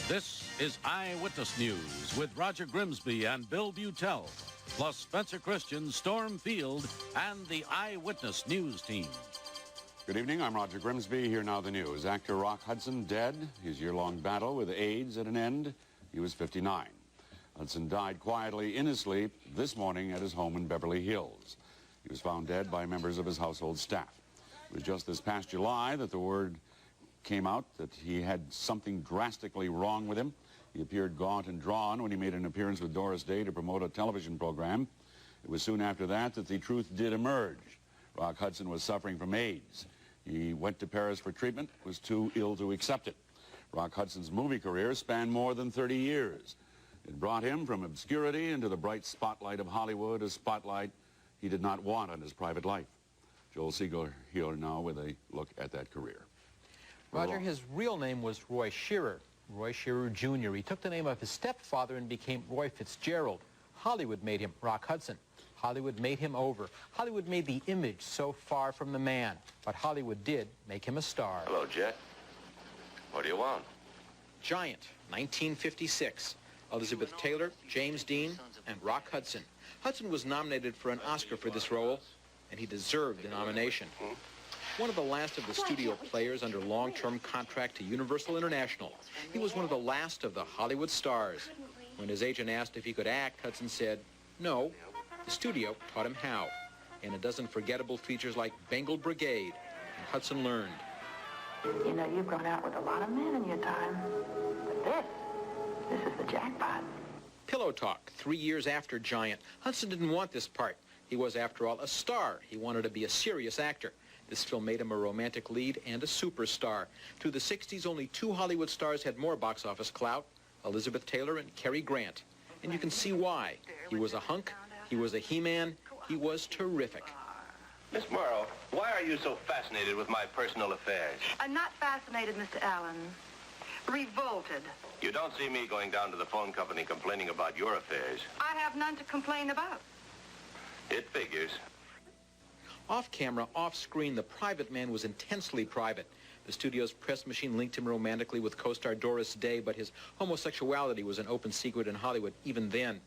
This is Eyewitness News with Roger Grimsby and Bill Butel, plus Spencer Christian, Storm Field, and the Eyewitness News team. Good evening, I'm Roger Grimsby. Here now the news. Actor Rock Hudson dead, his year-long battle with AIDS at an end. He was 59. Hudson died quietly in his sleep this morning at his home in Beverly Hills. He was found dead by members of his household staff. It was just this past July that the word came out that he had something drastically wrong with him. He appeared gaunt and drawn when he made an appearance with Doris Day to promote a television program. It was soon after that that the truth did emerge. Rock Hudson was suffering from AIDS. He went to Paris for treatment, was too ill to accept it. Rock Hudson's movie career spanned more than 30 years. It brought him from obscurity into the bright spotlight of Hollywood, a spotlight he did not want on his private life. Joel Siegel here now with a look at that career. Roger, his real name was Roy Scherer Jr. He took the name of his stepfather and became Roy Fitzgerald. Hollywood made him Rock Hudson. Hollywood made him over. Hollywood made the image so far from the man. But Hollywood did make him a star. Hello, Jet. What do you want? Giant, 1956. Elizabeth Taylor, James Dean, and Rock Hudson. Hudson was nominated for an Oscar for this role, and he deserved the nomination. One of the last of the studio players under long-term contract to Universal International. He was one of the last of the Hollywood stars. When his agent asked if he could act, Hudson said, no. The studio taught him how. And a dozen forgettable features like Bengal Brigade. And Hudson learned. You know, you've gone out with a lot of men in your time. But this is the jackpot. Pillow Talk, 3 years after Giant. Hudson didn't want this part. He was, after all, a star. He wanted to be a serious actor. This film made him a romantic lead and a superstar. Through the 60s, only 2 Hollywood stars had more box office clout, Elizabeth Taylor and Cary Grant. And you can see why. He was a hunk, he was a he-man, he was terrific. Miss Morrow, why are you so fascinated with my personal affairs? I'm not fascinated, Mr. Allen. Revolted. You don't see me going down to the phone company complaining about your affairs. I have none to complain about. It figures. Off-camera, off-screen, the private man was intensely private. The studio's press machine linked him romantically with co-star Doris Day, but his homosexuality was an open secret in Hollywood even then.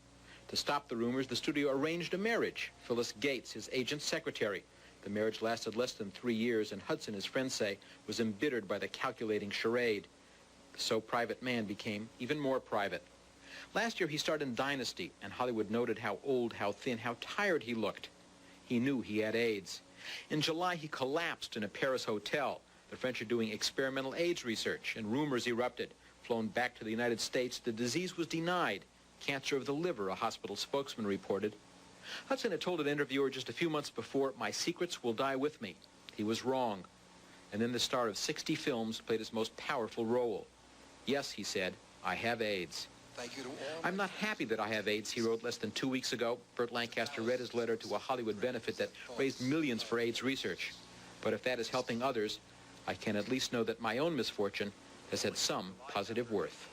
To stop the rumors, the studio arranged a marriage. Phyllis Gates, his agent's secretary. The marriage lasted less than 3 years, and Hudson, his friends say, was embittered by the calculating charade. The so-private man became even more private. Last year, he starred in Dynasty, and Hollywood noted how old, how thin, how tired he looked. He knew he had AIDS. In July, he collapsed in a Paris hotel. The French are doing experimental AIDS research, and rumors erupted. Flown back to the United States, the disease was denied. Cancer of the liver, a hospital spokesman reported. Hudson had told an interviewer just a few months before, "My secrets will die with me." He was wrong. And then the star of 60 films played his most powerful role. Yes, he said, I have AIDS. Thank you to all. I'm not happy that I have AIDS, he wrote less than 2 weeks ago. Burt Lancaster read his letter to a Hollywood benefit that raised millions for AIDS research. But if that is helping others, I can at least know that my own misfortune has had some positive worth.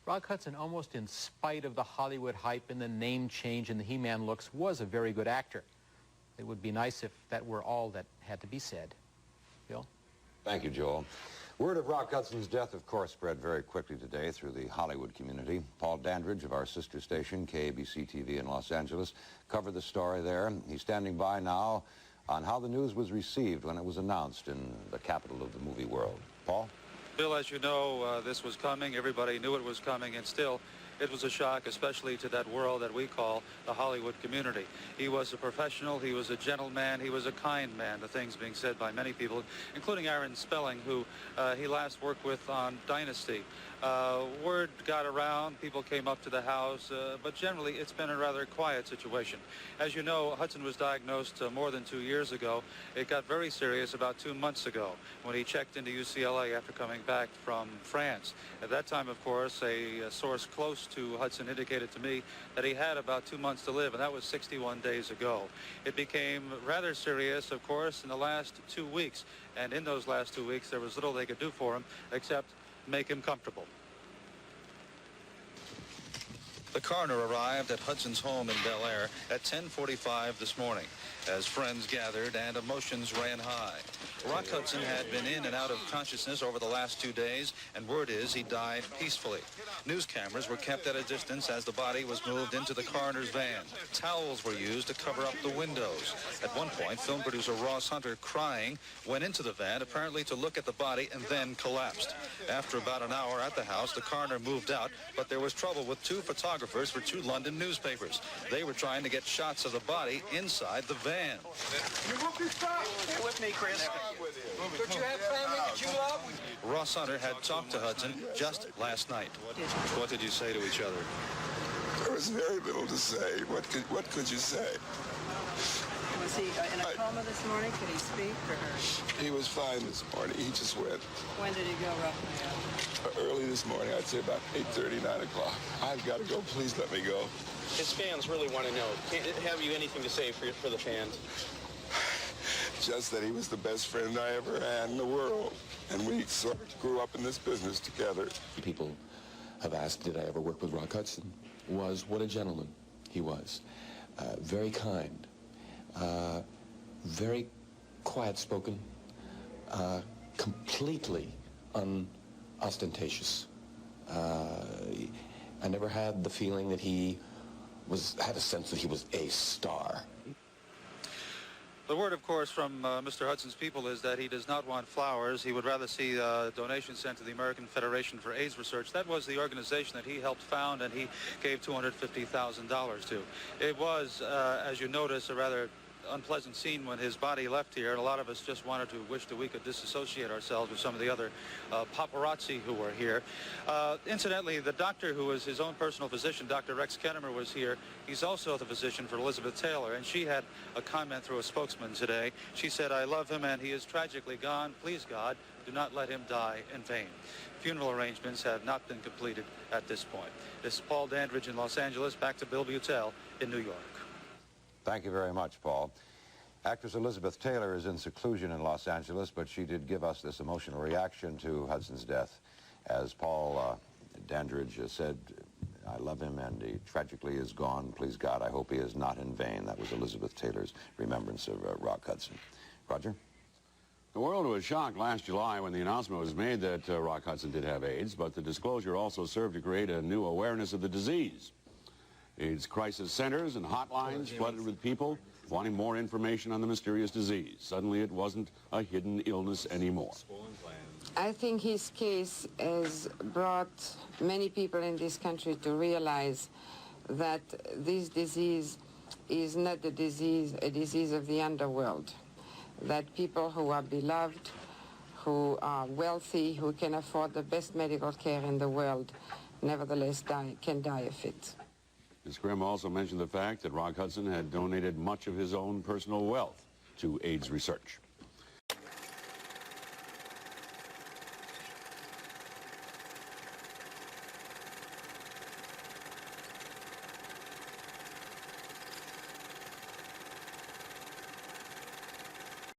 Rock Hudson, almost in spite of the Hollywood hype and the name change and the He-Man looks, was a very good actor. It would be nice if that were all that had to be said. Bill? Thank you, Joel. Word of Rock Hudson's death, of course, spread very quickly today through the Hollywood community. Paul Dandridge of our sister station, KABC-TV in Los Angeles, covered the story there. He's standing by now on how the news was received when it was announced in the capital of the movie world. Paul? Bill, as you know, this was coming. Everybody knew it was coming, and still, it was a shock, especially to that world that we call the Hollywood community. He was a professional, he was a gentleman, he was a kind man, the things being said by many people, including Aaron Spelling, who he last worked with on Dynasty. Word got around, people came up to the house, but generally it's been a rather quiet situation. As you know, Hudson was diagnosed more than 2 years ago. It got very serious about 2 months ago when he checked into UCLA after coming back from France. At that time, of course, a source close to Hudson indicated to me that he had about 2 months to live, and that was 61 days ago. It became rather serious, of course, in the last 2 weeks, and in those last 2 weeks there was little they could do for him except make him comfortable. The coroner arrived at Hudson's home in Bel Air at 10:45 this morning as friends gathered and emotions ran high. Rock Hudson had been in and out of consciousness over the last 2 days, and word is he died peacefully. News cameras were kept at a distance as the body was moved into the coroner's van. Towels were used to cover up the windows. At one point, film producer Ross Hunter, crying, went into the van apparently to look at the body and then collapsed. After about an hour at the house, the coroner moved out, but there was trouble with 2 photographers for 2 London newspapers. They were trying to get shots of the body inside the van. You won't be stopped. Stay with me, Chris. Don't you have family that you love? Ross Hunter had talked to Hudson just last night. What did you say to each other? There was very little to say. What could you say? Was he in a coma this morning? Could he speak or? He was fine this morning. He just went. When did he go roughly? Early this morning, I'd say about 8:30, 9 o'clock. I've got to go. Please let me go. His fans really want to know. Have you anything to say for the fans? Just that he was the best friend I ever had in the world. And we sort of grew up in this business together. People have asked, did I ever work with Rock Hudson? What a gentleman he was. Very kind. Very quiet-spoken. Completely unostentatious. I never had the feeling that he had a sense that he was a star. The word, of course, from Mr. Hudson's people is that he does not want flowers. He would rather see donations sent to the American Federation for AIDS Research. That was the organization that he helped found, and he gave $250,000 to. It was, as you notice, a rather unpleasant scene when his body left here, and a lot of us just wanted to wish that we could disassociate ourselves with some of the other paparazzi who were here. Incidentally, the doctor who was his own personal physician, Dr. Rex Kennemer, was here. He's also the physician for Elizabeth Taylor, and she had a comment through a spokesman today. She said, "I love him and he is tragically gone. Please, God, do not let him die in vain." Funeral arrangements have not been completed at this point. This is Paul Dandridge in Los Angeles, back to Bill Butel in New York. Thank you very much, Paul. Actress Elizabeth Taylor is in seclusion in Los Angeles, but she did give us this emotional reaction to Hudson's death. As Paul Dandridge said, I love him and he tragically is gone. Please, God, I hope he is not in vain. That was Elizabeth Taylor's remembrance of Rock Hudson. Roger? The world was shocked last July when the announcement was made that Rock Hudson did have AIDS, but the disclosure also served to create a new awareness of the disease. AIDS crisis centers and hotlines flooded with people wanting more information on the mysterious disease. Suddenly it wasn't a hidden illness anymore. I think his case has brought many people in this country to realize that this disease is not a disease of the underworld. That people who are beloved, who are wealthy, who can afford the best medical care in the world, nevertheless can die of it. Ms. Grimm also mentioned the fact that Rock Hudson had donated much of his own personal wealth to AIDS research.